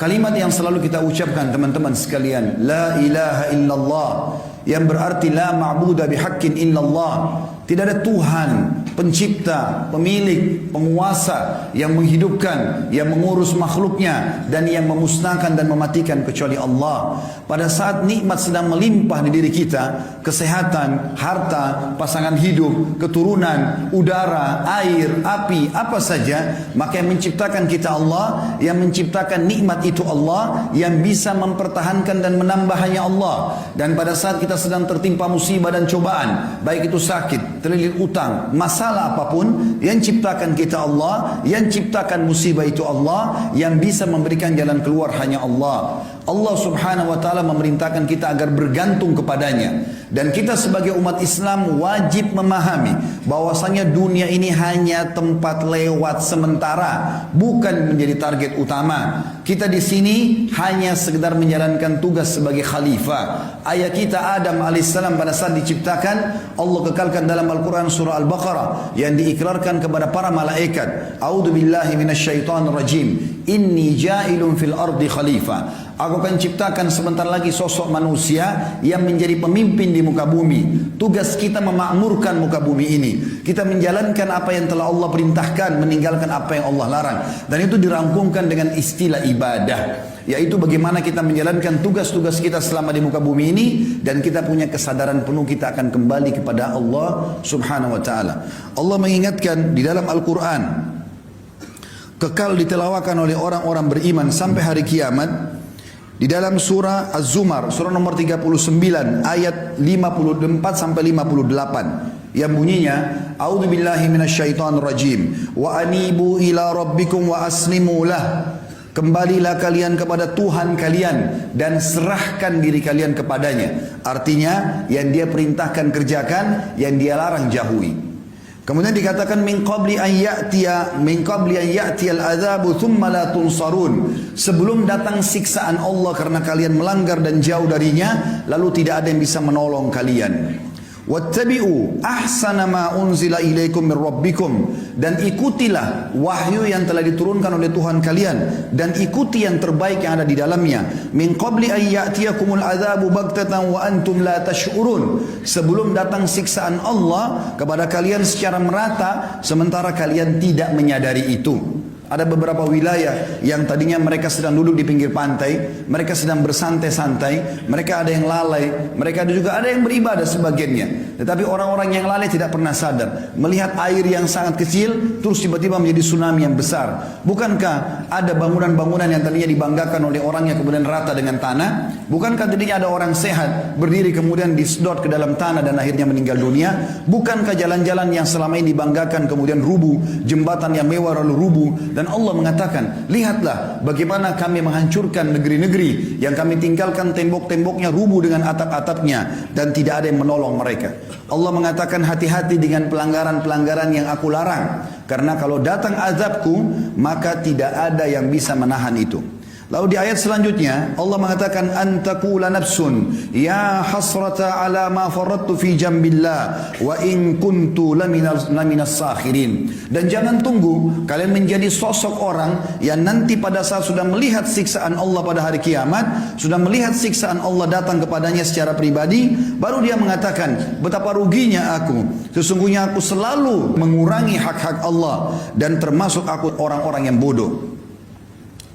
Kalimat yang selalu kita ucapkan teman-teman sekalian, la ilaha illallah, yang berarti la ma'budu bihaqqin illallah. Tidak ada Tuhan, pencipta, pemilik, penguasa yang menghidupkan, yang mengurus makhluknya dan yang memusnahkan dan mematikan kecuali Allah. Pada saat nikmat sedang melimpah di diri kita, kesehatan, harta, pasangan hidup, keturunan, udara, air, api, apa saja, maka yang menciptakan kita Allah, yang menciptakan nikmat itu Allah, yang bisa mempertahankan dan menambah hanya Allah. Dan pada saat kita sedang tertimpa musibah dan cobaan, baik itu sakit, terlilit utang, masalah apapun, yang ciptakan kita Allah, yang ciptakan musibah itu Allah, yang bisa memberikan jalan keluar hanya Allah. Allah subhanahu wa ta'ala memerintahkan kita agar bergantung kepadanya. Dan kita sebagai umat Islam wajib memahami bahwasanya dunia ini hanya tempat lewat sementara, bukan menjadi target utama. Kita di sini hanya sekedar menjalankan tugas sebagai khalifah. Ayah kita Adam alaihissalam pada saat diciptakan, Allah kekalkan dalam Al-Quran surah Al-Baqarah yang diikrarkan kepada para malaikat. A'udzu billahi minasyaitonir rajim. Inni ja'ilun fil ardi khalifah. Aku akan ciptakan sebentar lagi sosok manusia yang menjadi pemimpin di muka bumi. Tugas kita memakmurkan muka bumi ini. Kita menjalankan apa yang telah Allah perintahkan, meninggalkan apa yang Allah larang. Dan itu dirangkumkan dengan istilah ibadah, yaitu bagaimana kita menjalankan tugas-tugas kita selama di muka bumi ini, dan kita punya kesadaran penuh kita akan kembali kepada Allah subhanahu wa ta'ala. Allah mengingatkan di dalam Al-Quran, kekal ditelawakan oleh orang-orang beriman sampai hari kiamat. Di dalam surah Az-Zumar, surah nomor 39, ayat 54 sampai 58, yang bunyinya, A'udzu billahi minasyaitonir rajim, wa anibu ila rabbikum wa aslimu lah. Kembalilah kalian kepada Tuhan kalian dan serahkan diri kalian kepadanya. Artinya, yang dia perintahkan kerjakan, yang dia larang jauhi. Kemudian dikatakan min qabli an ya'tiyal adzabu thumma la tunsarun. Sebelum datang siksaan Allah karena kalian melanggar dan jauh darinya, lalu tidak ada yang bisa menolong kalian. Wattabi'u ahsana ma unzila ilaikum min rabbikum, dan ikutilah wahyu yang telah diturunkan oleh Tuhan kalian, dan ikuti yang terbaik yang ada di dalamnya. Min qabli an ya'tiyakumul adzabu baghtatan wa antum la tash'urun. Sebelum datang siksaan Allah kepada kalian secara merata sementara kalian tidak menyadari itu. Ada beberapa wilayah yang tadinya mereka sedang duduk di pinggir pantai, mereka sedang bersantai-santai, mereka ada yang lalai, mereka juga ada yang beribadah sebagiannya. Tetapi orang-orang yang lalai tidak pernah sadar, melihat air yang sangat kecil, terus tiba-tiba menjadi tsunami yang besar. Bukankah ada bangunan-bangunan yang tadinya dibanggakan oleh orang yang kemudian rata dengan tanah? Bukankah tadinya ada orang sehat, berdiri kemudian disedot ke dalam tanah dan akhirnya meninggal dunia? Bukankah jalan-jalan yang selama ini dibanggakan kemudian rubuh, jembatan yang mewah lalu rubuh? Dan Allah mengatakan, lihatlah bagaimana kami menghancurkan negeri-negeri yang kami tinggalkan tembok-temboknya rubuh dengan atap-atapnya dan tidak ada yang menolong mereka. Allah mengatakan hati-hati dengan pelanggaran-pelanggaran yang aku larang, karena kalau datang azabku maka tidak ada yang bisa menahan itu. Lalu di ayat selanjutnya Allah mengatakan antakula nafsun ya hasrata ala ma faradtu fi jambillah wa in kuntu laminas sakhirin. Dan jangan tunggu kalian menjadi sosok orang yang nanti pada saat sudah melihat siksaan Allah pada hari kiamat, sudah melihat siksaan Allah datang kepadanya secara pribadi, baru dia mengatakan betapa ruginya aku, sesungguhnya aku selalu mengurangi hak-hak Allah dan termasuk aku orang-orang yang bodoh.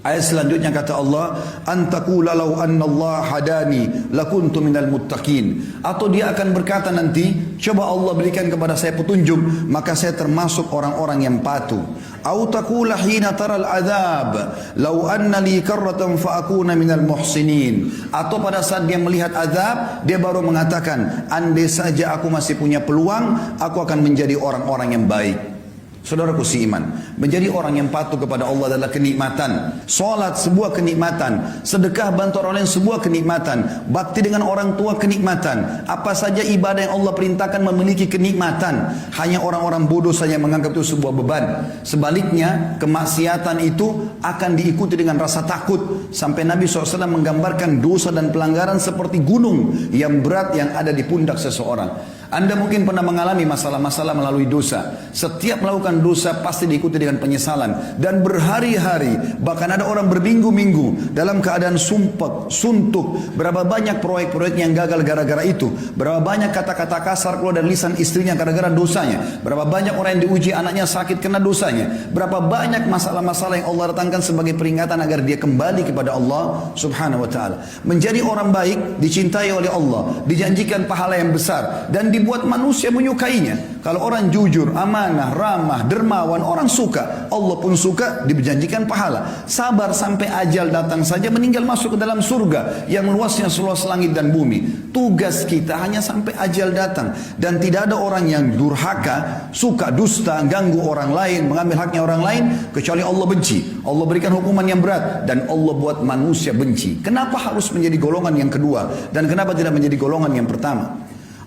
Ayat selanjutnya kata Allah, antakula law annallaha hadani lakuntu minal muttaqin. Atau dia akan berkata nanti, coba Allah berikan kepada saya petunjuk, maka saya termasuk orang-orang yang patuh. Au taqula hina taral adzab law anna li karratan fa akuna minal muhsinin. Atau pada saat dia melihat azab, dia baru mengatakan, andai saja aku masih punya peluang, aku akan menjadi orang-orang yang baik. Saudaraku seiman, menjadi orang yang patuh kepada Allah adalah kenikmatan. Salat sebuah kenikmatan, sedekah bantu orang lain sebuah kenikmatan, bakti dengan orang tua kenikmatan. Apa saja ibadah yang Allah perintahkan memiliki kenikmatan. Hanya orang-orang bodoh saja menganggap itu sebuah beban. Sebaliknya, kemaksiatan itu akan diikuti dengan rasa takut. Sampai Nabi SAW menggambarkan dosa dan pelanggaran seperti gunung yang berat yang ada di pundak seseorang. Anda mungkin pernah mengalami masalah-masalah melalui dosa. Setiap melakukan dosa pasti diikuti dengan penyesalan. Dan berhari-hari, bahkan ada orang berminggu-minggu dalam keadaan sumpek, suntuk. Berapa banyak proyek-proyek yang gagal gara-gara itu. Berapa banyak kata-kata kasar keluar dari lisan istrinya gara-gara dosanya. Berapa banyak orang yang diuji anaknya sakit karena dosanya. Berapa banyak masalah-masalah yang Allah datangkan sebagai peringatan agar dia kembali kepada Allah subhanahu wa ta'ala. Menjadi orang baik, dicintai oleh Allah, dijanjikan pahala yang besar, dan dibuat manusia menyukainya. Kalau orang jujur, amanah, ramah, dermawan, orang suka. Allah pun suka, dijanjikan pahala. Sabar sampai ajal datang saja, meninggal masuk ke dalam surga yang luasnya seluas langit dan bumi. Tugas kita hanya sampai ajal datang. Dan tidak ada orang yang durhaka, suka dusta, ganggu orang lain, mengambil haknya orang lain, kecuali Allah benci. Allah berikan hukuman yang berat, dan Allah buat manusia benci. Kenapa harus menjadi golongan yang kedua, dan kenapa tidak menjadi golongan yang pertama?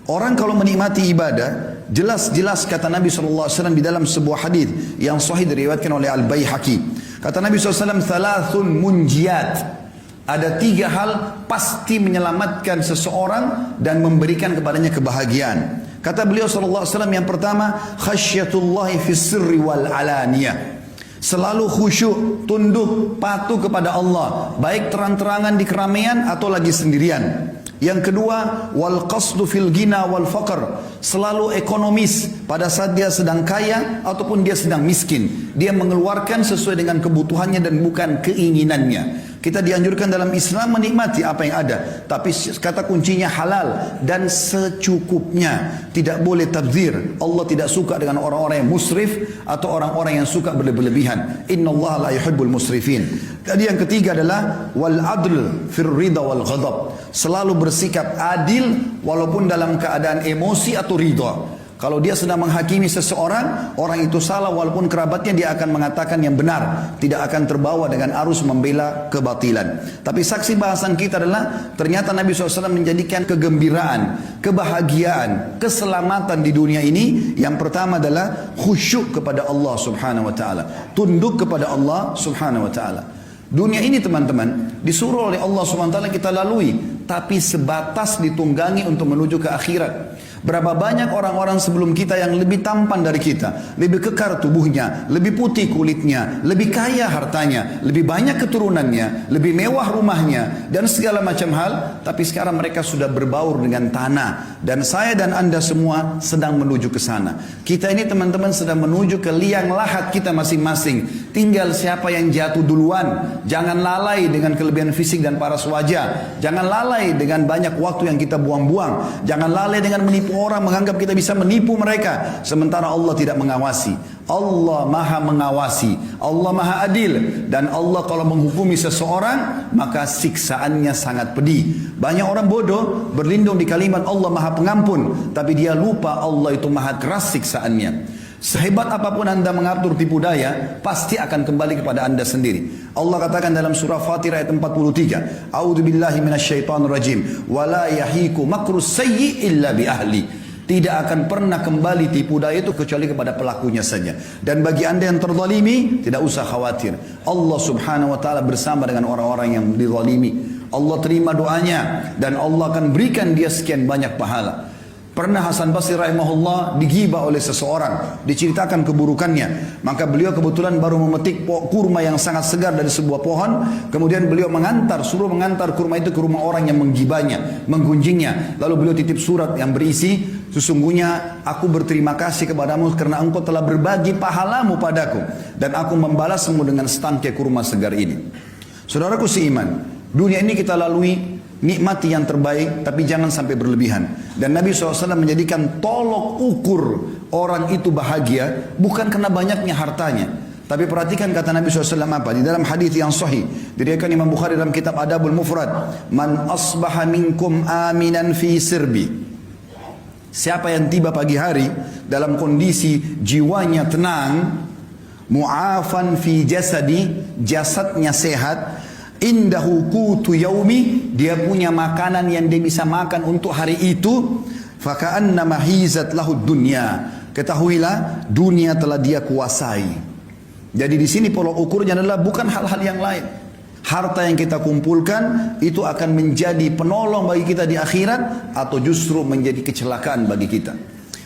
Orang kalau menikmati ibadah, jelas-jelas kata Nabi SAW di dalam sebuah hadis yang sahih diriwayatkan oleh Al-Baihaqi. Kata Nabi SAW, thalathun munjiyat. Ada 3 hal pasti menyelamatkan seseorang dan memberikan kepadanya kebahagiaan. Kata beliau SAW, yang pertama, khasyatullahi fis sirri wal alaniyah. Selalu khusyuk, tunduk, patuh kepada Allah, baik terang-terangan di keramaian atau lagi sendirian. Yang kedua, wal qasdu fil ghina wal faqr. Selalu ekonomis pada saat dia sedang kaya ataupun dia sedang miskin. Dia mengeluarkan sesuai dengan kebutuhannya dan bukan keinginannya. Kita dianjurkan dalam Islam menikmati apa yang ada, tapi kata kuncinya halal dan secukupnya. Tidak boleh tabdzir. Allah tidak suka dengan orang-orang yang musrif atau orang-orang yang suka berlebihan. Innallaha la yuhibbul musrifin. Tadi yang ketiga adalah wal adl fir ridha wal ghadab. Selalu bersikap adil walaupun dalam keadaan emosi atau ridha. Kalau dia sedang menghakimi seseorang, orang itu salah walaupun kerabatnya, dia akan mengatakan yang benar. Tidak akan terbawa dengan arus membela kebatilan. Tapi saksi bahasan kita adalah ternyata Nabi SAW menjadikan kegembiraan, kebahagiaan, keselamatan di dunia ini. Yang pertama adalah khusyuk kepada Allah subhanahu wa ta'ala. Tunduk kepada Allah subhanahu wa ta'ala. Dunia ini teman-teman disuruh oleh Allah subhanahu wa ta'ala kita lalui, tapi sebatas ditunggangi untuk menuju ke akhirat. Berapa banyak orang-orang sebelum kita yang lebih tampan dari kita, lebih kekar tubuhnya, lebih putih kulitnya, lebih kaya hartanya, lebih banyak keturunannya, lebih mewah rumahnya, dan segala macam hal. Tapi sekarang mereka sudah berbaur dengan tanah. Dan saya dan anda semua sedang menuju ke sana. Kita ini teman-teman sedang menuju ke liang lahat kita masing-masing. Tinggal siapa yang jatuh duluan. Jangan lalai dengan kelebihan fisik dan paras wajah. Jangan lalai dengan banyak waktu yang kita buang-buang. Jangan lalai dengan menipu orang, menganggap kita bisa menipu mereka, sementara Allah tidak mengawasi. Allah maha mengawasi, Allah maha adil, dan Allah kalau menghukumi seseorang maka siksaannya sangat pedih. Banyak orang bodoh berlindung di kalimat Allah maha pengampun, tapi dia lupa Allah itu maha keras siksaannya. Sehebat apapun anda mengatur tipu daya, pasti akan kembali kepada anda sendiri. Allah katakan dalam surah Fatir ayat 43, A'udzubillahi minasyaitonir rajim, wala yahiku makrus sayyi illa bi ahli. Tidak akan pernah kembali tipu daya itu kecuali kepada pelakunya saja. Dan bagi anda yang terzalimi, tidak usah khawatir. Allah subhanahu wa ta'ala bersama dengan orang-orang yang dizalimi. Allah terima doanya dan Allah akan berikan dia sekian banyak pahala. Pernah Hasan Basri rahimahullah digibah oleh seseorang, diceritakan keburukannya. Maka beliau kebetulan baru memetik kurma yang sangat segar dari sebuah pohon. Kemudian beliau suruh mengantar kurma itu ke rumah orang yang menggibahnya, menggunjingnya. Lalu beliau titip surat yang berisi, sesungguhnya aku berterima kasih kepadamu karena engkau telah berbagi pahalamu padaku, dan aku membalasmu dengan setangkai kurma segar ini. Saudaraku seiman, dunia ini kita lalui, nikmati yang terbaik, tapi jangan sampai berlebihan. Dan Nabi SAW menjadikan tolok ukur orang itu bahagia bukan karena banyaknya hartanya, tapi perhatikan kata Nabi SAW apa di dalam hadis yang sahih diriwayatkan Imam Bukhari dalam kitab Adabul Mufrad, man asbaha minkum aminan fi sirbi. Siapa yang tiba pagi hari dalam kondisi jiwanya tenang, mu'afan fi jasadi, jasadnya sehat, indahu qutu yaumi, dia punya makanan yang dia bisa makan untuk hari itu, faka'annama hizat lahu dunya, ketahuilah dunia telah dia kuasai. Jadi di sini pola ukurnya adalah bukan hal-hal yang lain. harta yang kita kumpulkan itu akan menjadi penolong bagi kita di akhirat atau justru menjadi kecelakaan bagi kita.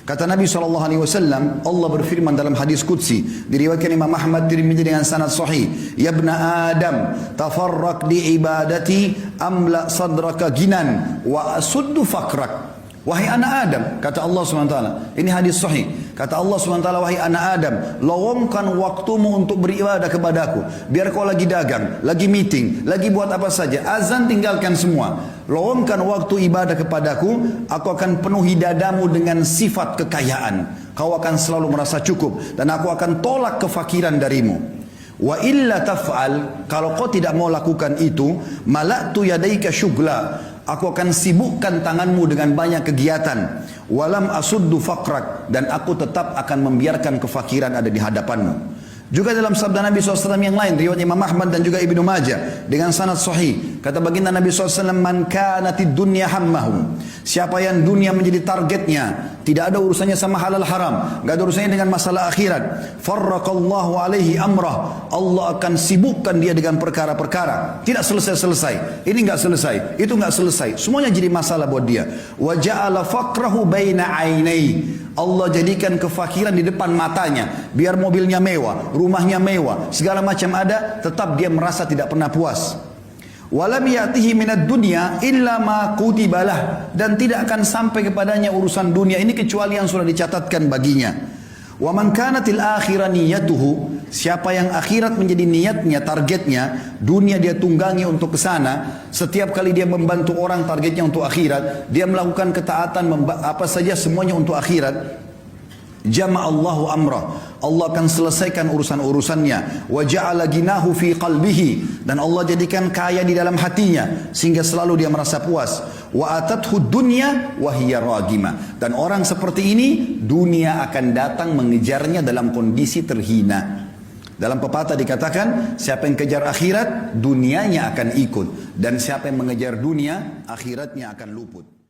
Kata Nabi SAW, Allah berfirman dalam hadis Qudsi, diriwayatkan Imam Ahmad Tirmidzi dengan sanad sahih, Ya ibna Adam, tafarraq di ibadati amla sadraka ginan wa asuddu fakrak. Wahai anak Adam, kata Allah SWT, ini hadis sahih. Kata Allah SWT, wahai anak Adam, lowongkan waktumu untuk beribadah kepadaku. Biar kau lagi dagang, lagi meeting, lagi buat apa saja. Azan tinggalkan semua. Lowongkan waktu ibadah kepadaku, aku akan penuhi dadamu dengan sifat kekayaan. Kau akan selalu merasa cukup. Dan aku akan tolak kefakiran darimu. Wa illa taf'al, kalau kau tidak mau lakukan itu, mala'tu yadaika syugla. Aku akan sibukkan tanganmu dengan banyak kegiatan. Walam asuddu faqrak, dan aku tetap akan membiarkan kefakiran ada di hadapanmu. Juga dalam sabda Nabi SAW yang lain, riwayat Imam Ahmad dan juga Ibnu Majah dengan sanad sahih, kata baginda Nabi SAW, man kanatid dunya hammahu, siapa yang dunia menjadi targetnya, tidak ada urusannya sama halal haram, gak ada urusannya dengan masalah akhirat, farraqallahu alaihi amrah, Allah akan sibukkan dia dengan perkara-perkara, tidak selesai-selesai, ini gak selesai, itu gak selesai, semuanya jadi masalah buat dia. Wa ja'ala faqrahu baina ainai, Allah jadikan kefakiran di depan matanya, biar mobilnya mewah, rumahnya mewah, segala macam ada, tetap dia merasa tidak pernah puas. Walam ya'tihi minad dunya illa ma kutibalah, dan tidak akan sampai kepadanya urusan dunia ini kecuali yang sudah dicatatkan baginya. Wa man kanatil akhirah niyatuhu, siapa yang akhirat menjadi niatnya, targetnya, dunia dia tunggangi untuk ke sana, setiap kali dia membantu orang targetnya untuk akhirat, dia melakukan ketaatan apa saja semuanya untuk akhirat, jama'allahu amrah, Allah akan selesaikan urusan-urusannya. Wa ja'ala ginahu fi qalbihi, dan Allah jadikan kaya di dalam hatinya sehingga selalu dia merasa puas. Wa atathu dunya wa hiya ragima, dan orang seperti ini dunia akan datang mengejarnya dalam kondisi terhina. Dalam pepatah dikatakan, siapa yang kejar akhirat, dunianya akan ikut, dan siapa yang mengejar dunia, akhiratnya akan luput.